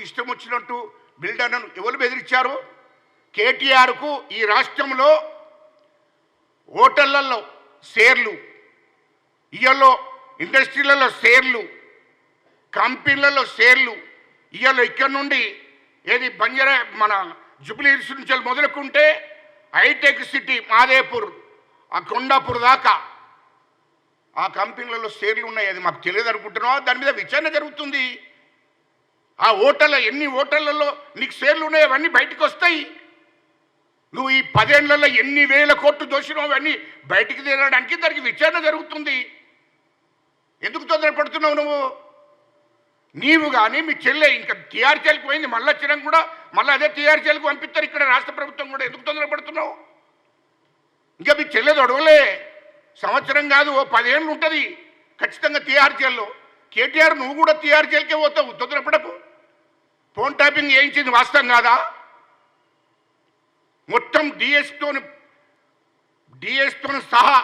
ఇష్టం వచ్చినట్టు బిల్డర్లను ఎవరు బెదిరించారు? కేటీఆర్కు ఈ రాష్ట్రంలో హోటళ్లలో షేర్లు, ఇయ్యలో ఇండస్ట్రీలలో షేర్లు, కంపెనీలలో షేర్లు, ఇయ్యలో ఇక్కడ నుండి ఏది బంజారా మన జూబ్లీ హిల్స్ నుంచి మొదలుకుంటే హైటెక్ సిటీ మాదేపూర్ ఆ కొండాపూర్ దాకా ఆ కంపెనీలలో షేర్లు ఉన్నాయి. అది మాకు తెలియదు అనుకుంటున్నావా? దాని మీద విచారణ జరుగుతుంది. ఆ హోటళ్ళ ఎన్ని హోటళ్లలో నీకు షేర్లు ఉన్నాయో అవన్నీ బయటకు వస్తాయి. నువ్వు ఈ 10 ఏళ్లలో ఎన్ని వేల కోట్లు దోషినావు అవన్నీ బయటికి తీరడానికి దానికి విచారణ జరుగుతుంది. ఎందుకు తొందరపడుతున్నావు నువ్వు? నీవు కానీ మీ చెల్లె ఇంకా టీఆర్ జైలుకి పోయింది, మళ్ళీ వచ్చినా కూడా మళ్ళీ అదే టీఆర్ జైలుకు పంపిస్తారు ఇక్కడ రాష్ట్ర ప్రభుత్వం కూడా. ఎందుకు తొందరపడుతున్నావు? ఇంకా మీ చెల్లెది ఒడవలే, సంవత్సరం కాదు ఓ 10 ఏళ్ళు ఉంటుంది ఖచ్చితంగా టీఆర్ జైల్లో. కేటీఆర్ నువ్వు కూడా టీఆర్ జైలుకే పోతావు, తొందరపడకు. ఫోన్ ట్యాపింగ్ చేయించింది వాస్తవం కాదా? మొత్తం డిఎస్తో సహా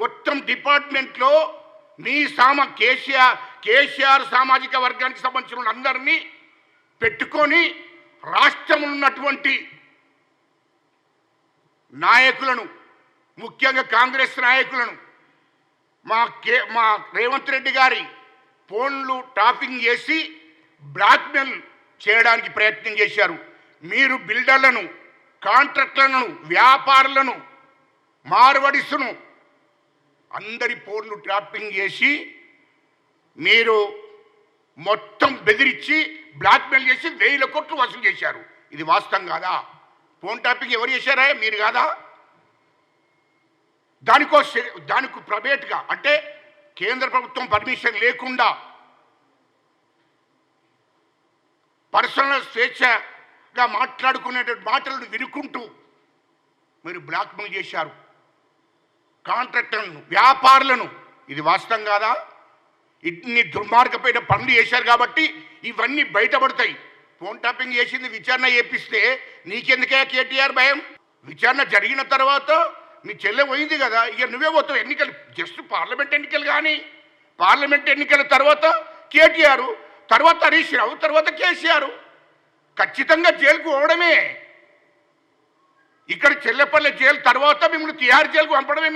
మొత్తం డిపార్ట్మెంట్లో నీ కేసీఆర్ సామాజిక వర్గానికి సంబంధించిన అందరినీ పెట్టుకొని రాష్ట్రంలో ఉన్నటువంటి నాయకులను, ముఖ్యంగా కాంగ్రెస్ నాయకులను మా రేవంత్ రెడ్డి గారి ఫోన్లు టాపింగ్ చేసి బ్లాక్మెయిల్ చేయడానికి ప్రయత్నం చేశారు. మీరు బిల్డర్లను, కాంట్రాక్టర్లను, వ్యాపారులను, మార్వడిసును అందరి ఫోన్లు ట్రాపింగ్ చేసి మీరు మొత్తం బెదిరించి బ్లాక్మెయిల్ చేసి 1000 కోట్లు వసూలు చేశారు. ఇది వాస్తవం కాదా? ఫోన్ ట్యాపింగ్ ఎవరు చేశారా? మీరు కాదా? దానికి ప్రైవేట్గా అంటే కేంద్ర ప్రభుత్వం పర్మిషన్ లేకుండా పర్సనల్ స్వేచ్ఛగా మాట్లాడుకునేటువంటి మాటలను వినుకుంటూ మీరు బ్లాక్మెయిల్ చేశారు కాంట్రాక్టర్లను, వ్యాపారులను. ఇది వాస్తవం కాదా? ఇన్ని దుర్మార్గమైన పనులు చేశారు కాబట్టి ఇవన్నీ బయటపడతాయి. ఫోన్ ట్యాపింగ్ చేసింది విచారణ చేపిస్తే నీకెందుకే కేటీఆర్ భయం? విచారణ జరిగిన తర్వాత మీ చెల్లె పోయింది కదా, ఇక నువ్వే పోతావు. ఎన్నికలు జస్ట్ పార్లమెంట్ ఎన్నికలు కానీ, పార్లమెంట్ ఎన్నికల తర్వాత కేటీఆర్, తర్వాత హరీష్ రావు, తర్వాత కేసీఆర్ ఖచ్చితంగా జైలుకు పోవడమే. ఇక్కడ చెల్లెపల్లె జైలు తర్వాత మిమ్మల్ని తిహార్ జైలుకు పంపడమే.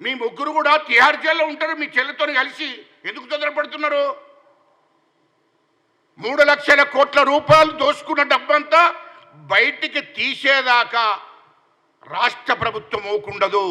మీ ముగ్గురు కూడా తిహార్ జైల్లో ఉంటారు మీ చెల్లెతో కలిసి. ఎందుకు తొందరపడుతున్నారు? 3 లక్షల కోట్ల రూపాయలు దోసుకున్న డబ్బంతా బయటికి తీసేదాకా రాష్ట్ర ప్రభుత్వం ఊకుండదు.